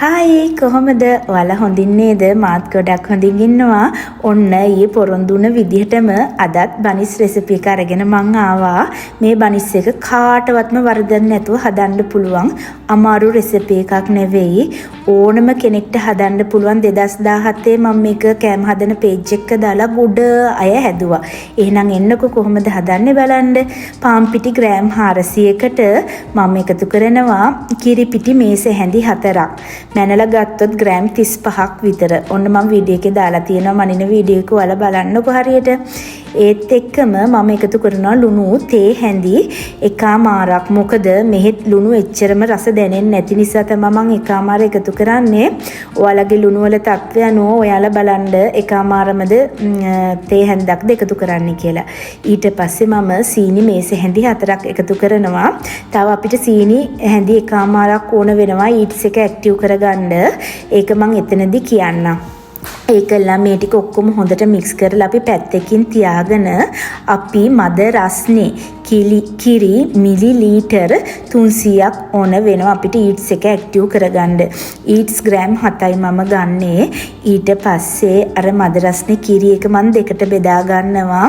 Hi කොහොමද ඔයාලා හොඳින් නේද? මාත් ගොඩක් හොඳින් ඉන්නවා. ඔන්න ඊයේ පොරොන්දු වුණ විදිහටම අදත් බනිස් රෙසිපි එක අරගෙන මං ආවා. මේ බනිස් එක කාටවත්ම වරදක් නැතුව හදන්න පුළුවන් අමාරු රෙසිපි එකක් නෙවෙයි. ඕනම කෙනෙක්ට හදන්න පුළුවන් 2017 මම මේක කෑම හදන පේජ් එක දාලා ගොඩ අය හැදුවා. එහෙනම් එන්නකො කොහොමද හදන්නේ බලන්න. පාන් පිටි ග්‍රෑම් 400කට මම එකතු කරනවා කිරි පිටි මේස හැඳි 4ක්. මැනලා ගත්තොත් ග්‍රෑම් 35ක් විතර. ඔන්න මම වීඩියෝ එකේ දාලා තියෙනවා මනින වීඩියෝ එක ඔයාලා බලන්නකො හරියට. ඒත් එක්කම මම එකතු කරනවා ලුණු තේ හැඳි එකමාරක්. මොකද මෙහෙත් ලුණු එච්චරම රස දැනෙන්නේ නැති නිසා තමයි මම එකමාර එකතු කරන්නේ. ඔයාලගේ ලුණු වල තත්ත්වය අනුව ඔයාලා බලන්න එකමාරමද තේ හැන්දක්ද එකතු කරන්න කියලා. ඊට පස්සේ මම සීනි මේස හැඳි 4ක් එකතු කරනවා. තව අපිට සීනි හැඳි එකමාරක් ඕන වෙනවා ඊට්ස් එක ඇක්ටිව් කරගන්න. ඒක මම එතනදී කියන්නම්. ඒකලා මේ ටික ඔක්කොම හොඳට මික්ස් කරලා අපි පැත්තකින් තියාගෙන අපි මද රස්නේ කිරි මිලිලීටර් 300ක් ඕන වෙනවා අපිට ඊට්ස් එක ඇක්ටිව් කරගන්න. ඊට්ස් ග්‍රෑම් 7යි මම ගන්නේ. ඊට පස්සේ අර මද රස්නේ කිරි එක මම දෙකට බෙදා ගන්නවා.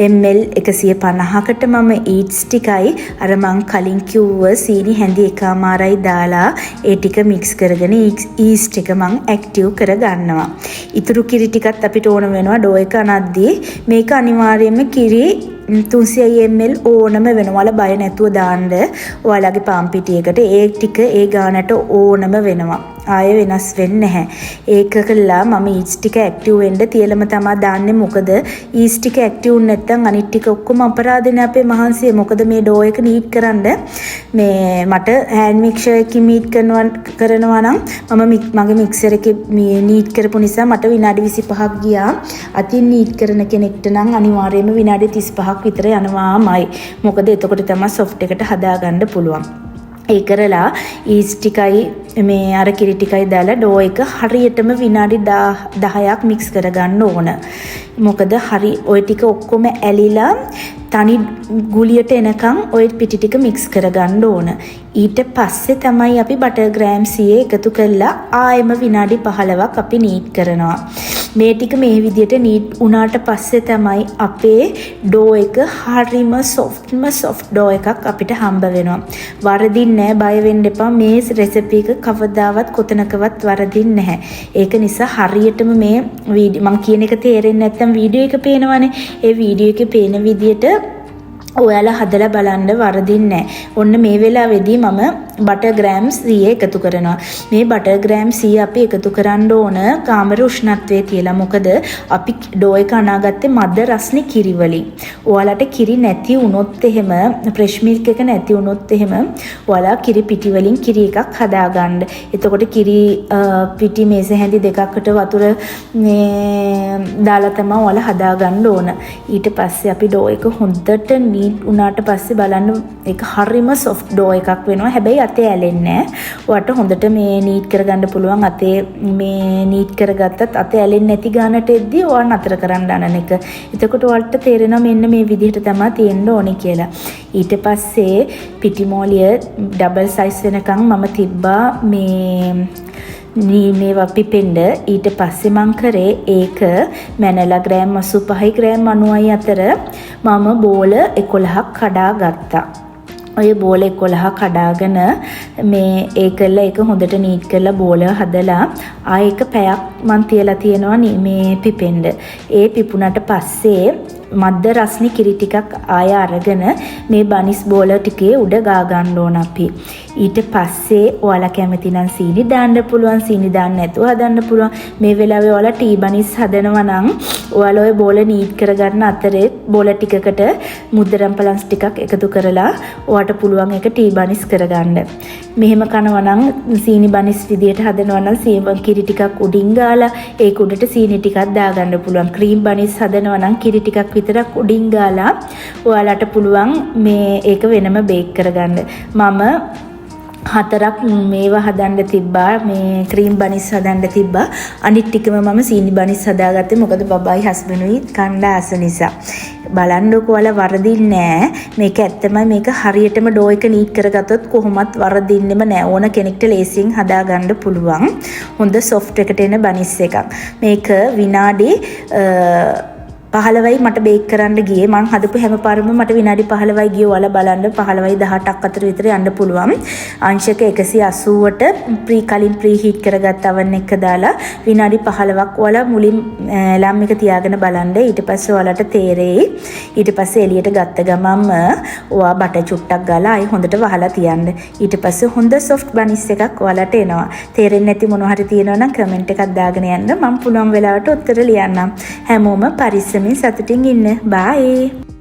ml 150කට මම ඊට්ස් ටිකයි අර මං කලින් කිව්ව සීනි හැඳි එකමාරයි දාලා ඒ ටික මික්ස් කරගෙන ඊස්ට් එක මං ඇක්ටිව් කරගන්නවා. ඉතුරු කිරි ටිකත් අපිට ඕන වෙනවා ඩෝ එක අනද්දී. මේක අනිවාර්යයෙන්ම කිරි 300 ml ඕනම වෙනවා. බය නැතුව දාන්න ඔයාලගේ පාන් පිටියකට ඒ ටික ඒ ගානට ඕනම වෙනවා. ආයෙ වෙනස් වෙන්නේ නැහැ. ඒක කළා මම ඊස්ට් ටික ඇක්ටිව් වෙන්න තියලම තමයි දාන්නේ. මොකද ඊස්ට් ටික ඇක්ටිව් නැත්නම් අනිත් ටික ඔක්කොම අපරාධනේ අපේ මහන්සිය. මොකද මේ ඩෝ එක නීට් කරන්න මේ මට හෑන්ඩ් මික්සර් එකකින් නීට් කරනවා නම් මගේ මික්සර් එකේ නීට් කරපු නිසා මට විනාඩි 25ක් ගියා. අතින් නීට් කරන කෙනෙක්ට නම් අනිවාර්යයෙන්ම විනාඩි 35ක් විතර යනවාමයි. මොකද එතකොට තමයි සොෆ්ට් එකට හදාගන්න පුළුවන්. ඒ කරලා ඊස්ට් ටිකයි මේ අර කිරි ටිකයි දාලා ඩෝ එක හරියටම විනාඩි 10ක් මික්ස් කරගන්න ඕන. මොකද හරි ওই ටික ඔක්කොම ඇලිලා තනි ගුලියට එනකන් ওই පිටි ටික මික්ස් කරගන්න ඕන. ඊට පස්සේ තමයි අපි බටර් ග්‍රෑම් 100 එකතු කරලා ආයෙම විනාඩි 15ක් අපි නීට් කරනවා. මේ ටික මේ විදිහට නීට් උනාට පස්සේ තමයි අපේ ඩෝ එක හරිම සොෆ්ට් ඩෝ එකක් අපිට හම්බ වෙනවා. වරදින්නේ නැහැ, බය වෙන්න එපා. මේ රෙසිපි එක කවදාවත් කොතනකවත් වරදින්නේ නැහැ. ඒක නිසා හරියටම මේ මම කියන එක තේරෙන්නේ නැත්නම් වීඩියෝ එක පේනවනේ. ඒ වීඩියෝ එකේ පේන විදිහට ඔයාලා හදලා බලන්න වරදින්නේ නැහැ. ඔන්න මේ වෙලාවේදී මම බටර් ග්‍රෑම් 100 එකතු කරනවා. මේ බටර් ග්‍රෑම් 100 අපි එකතු කරන්න ඕන කාමර උෂ්ණත්වයේ තියලා. මොකද අපි ඩෝ එක අනාගත්තේ මද රස්නේ කිරි වලින්. ඔයාලට කිරි නැති වුණොත් එහෙම ෆ්‍රෙෂ් මිල්ක් එක නැති වුණොත් එහෙම ඔයාලා කිරි පිටි වලින් කිරි එකක් හදාගන්න. එතකොට කිරි පිටි මේස හැඳි දෙකකට වතුර මේ දාලා තමයි ඔයාලා හදාගන්න ඕන. ඊට පස්සේ අපි ඩෝ එක හොඳට උනාට පස්සේ බලන්න ඒක හරිම සොෆ්ට් ඩෝ එකක් වෙනවා. හැබැයි අතේ ඇලෙන්නේ නැහැ. ඔයාට හොඳට මේ නීට් කරගන්න පුළුවන්. අතේ මේ නීට් කරගත්තත් අතේ ඇලෙන්නේ නැති ගානට එද්දී ඔයා නතර කරන්න අනන එක. එතකොට ඔයාලට තේරෙනවා මෙන්න මේ විදිහට තමයි තියෙන්න ඕනේ කියලා. ඊට පස්සේ පිටිමෝලිය ඩබල් සයිස් වෙනකන් මම තිබ්බා මේවා පිපෙන්න. ඊට පස්සේ මං කරේ ඒක මැනලා ග්‍රෑම් 85යි ග්‍රෑම් 90යි අතර මම බෝල 11ක් කඩා ගත්තා. ඔය බෝල 11 කඩාගෙන මේ ඒකල ඒක හොඳට නීට් කරලා බෝල හදලා ආයෙක පැයක් මං තියලා තියෙනවා මේ පිපෙන්න. ඒ පිපුණට පස්සේ මද්ද රස්නේ කිරි ටිකක් ආය අරගෙන මේ බනිස් බෝල ටිකේ උඩ ගා ගන්න ඕන අපි. ඊට පස්සේ ඔයාලා කැමති නම් සීනි දාන්න පුළුවන්, සීනි දාන්න නැතුව හදන්න පුළුවන්. මේ වෙලාවේ ඔයාලා ටී බනිස් හදනවා නම් ඔයාලා ඔය බෝල නීට් කරගන්න අතරේ බෝල ටිකකට මුද්දරම් පලන්ස් ටිකක් එකතු කරලා ඔයාට පුළුවන් එක ටී බනිස් කරගන්න. මෙහෙම කනවා නම් සීනි බනිස් විදියට හදනවා නම් සීම කිරි ටිකක් උඩින් ගාලා ඒක උඩට සීනි ටිකක් දාගන්න පුළුවන්. ක්‍රීම් බනිස් හදනවා නම් කිරි ටිකක් විතරක් උඩින් ගාලා ඔයාලට පුළුවන් මේ ඒක වෙනම බේක් කරගන්න. මම 4ක් මේවා හදන්න තිබ්බා. මේ ක්‍රීම් බනිස් හදන්න තිබ්බා. අනිත් ටිකම මම සීනි බනිස් හදාගත්තේ. මොකද බබායි හස්බන්ඩුයි කන්න ආස නිසා. බලන්නකො ඔයාලා වරදින්නේ නැහැ. මේක ඇත්තමයි මේක හරියටම ඩෝ එක නීට් කරගත්තොත් කොහොමත් වරදින්නෙම නැහැ. ඕන කෙනෙක්ට ලේසියෙන් හදාගන්න පුළුවන්. හොඳ සොෆ්ට් එකට එන බනිස් එකක්. මේක විනාඩි 15යි මට බේක් කරන්න ගියේ. මං හදපු හැම පාරම මට විනාඩි 15යි ගියේ. ඔයාලා බලන්න 15යි 18ක් අතර විතර යන්න පුළුවන්. අංශක 180ට කලින් ප්‍රී හීට් කරගත්ත oven එක දාලා විනාඩි 15ක් ඔයාලා මුලින් ලෑම් එක තියාගෙන බලන්න. ඊට පස්සේ ඔයාලට තේරෙයි. ඊට පස්සේ එළියට ගත්ත ගමන්ම ඔයා බටර් චුට්ටක් ගාලා ආයි හොඳට වහලා තියන්න. ඊට පස්සේ හොඳ සොෆ්ට් බනිස් එකක් ඔයාලට එනවා. තේරෙන්නේ නැති මොනවා හරි තියෙනවා නම් කමෙන්ට් එකක් දාගෙන යන්න. මම පුළුවන් වෙලාවට උත්තර ලියන්නම්. හැමෝම පරිස්සමෙන් සතුටින් ඉන්න. බයි.